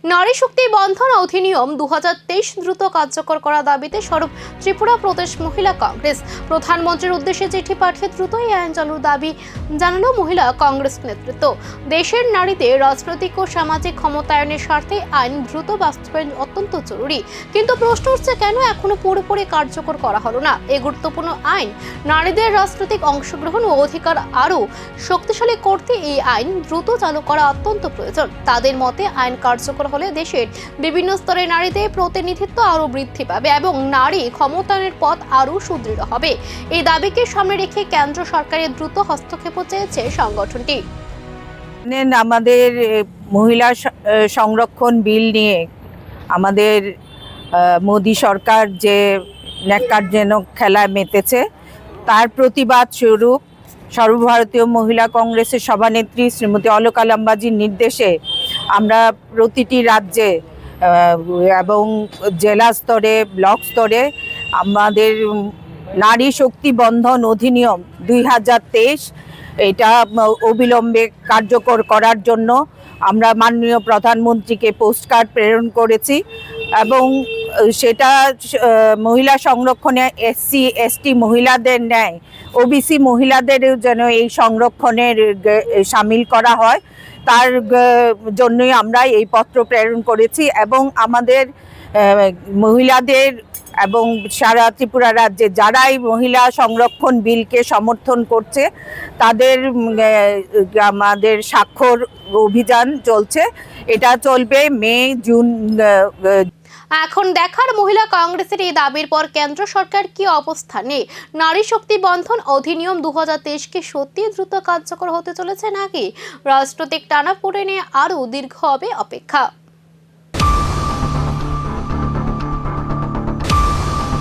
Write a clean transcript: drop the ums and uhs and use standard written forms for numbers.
নারী শক্তি বন্ধন অধিনিয়ম 2023 দ্রুত কার্যকর করার দাবিতে সরব ত্রিপুরা প্রদেশ মহিলা কংগ্রেস। প্রধানমন্ত্রীর উদ্দেশ্যে চিঠি পাঠিয়ে দ্রুত এই আইন চালুর দাবি জানালো মহিলা কংগ্রেস নেতৃত্ব। দেশের নারীদের রাজনৈতিক ও সামাজিক ক্ষমতায়নের স্বার্থে আইন দ্রুত বাস্তবায়ন অত্যন্ত জরুরি। কিন্তু প্রশ্ন উঠছে, কেন এখনো পুরোপুরি কার্যকর করা হলো না? এই গুরুত্বপূর্ণ আইন নারীদের রাজনৈতিক অংশগ্রহণ ও অধিকার আরও শক্তিশালী করতে এই আইন দ্রুত চালু করা অত্যন্ত প্রয়োজন। তাদের মতে আইন কার্যকর হলে দেশের বিভিন্ন স্তরে নারীদের প্রতিনিধিত্ব আরও বৃদ্ধি পাবে এবং নারী ক্ষমতায়নের পথ আরও সুদৃঢ় হবে। এই দাবিকে সামনে রেখে কেন্দ্র সরকারের দ্রুত হস্তক্ষেপ চেয়েছে সংগঠনটি। আমাদের মহিলা সংরক্ষণ বিল নিয়ে আমাদের মোদী সরকার যে ন্যাক্কারজনক খেলায় মেতেছে, তার প্রতিবাদ স্বরূপ সর্বভারতীয় মহিলা কংগ্রেসের সভানেত্রী শ্রীমতী অলকা লাম্বাজির নির্দেশে আমরা প্রতিটি রাজ্যে এবং জেলা স্তরে, ব্লক স্তরে আমাদের নারী শক্তি বন্ধন অধিনিয়ম 2023 এটা অবিলম্বে কার্যকর করার জন্য আমরা মাননীয় প্রধানমন্ত্রীকে পোস্টকার্ড প্রেরণ করেছি এবং সেটা মহিলা সংরক্ষণে SC ST মহিলাদের ন্যায় OBC মহিলাদেরও যেন এই সংরক্ষণের সামিল করা হয়, তার জন্যই আমরা এই পত্র প্রেরণ করেছি। এবং আমাদের মহিলাদের এবং সারা ত্রিপুরা রাজ্যে যারা এই মহিলা সংরক্ষণ বিলকে সমর্থন করছে তাদের আমাদের স্বাক্ষর অভিযান চলছে। এটা চলবে মে জুন। এখন দেখার মহিলা কংগ্রেসের এই দাবির পর কেন্দ্র সরকার কি অবস্থানে। নারী শক্তি বন্ধন অধিনিয়ম 2023 কি সত্যি দ্রুত কার্যকর হতে চলেছে নাকি রাজনৈতিক টানাপোড়েনে আরও দীর্ঘ হবে অপেক্ষা।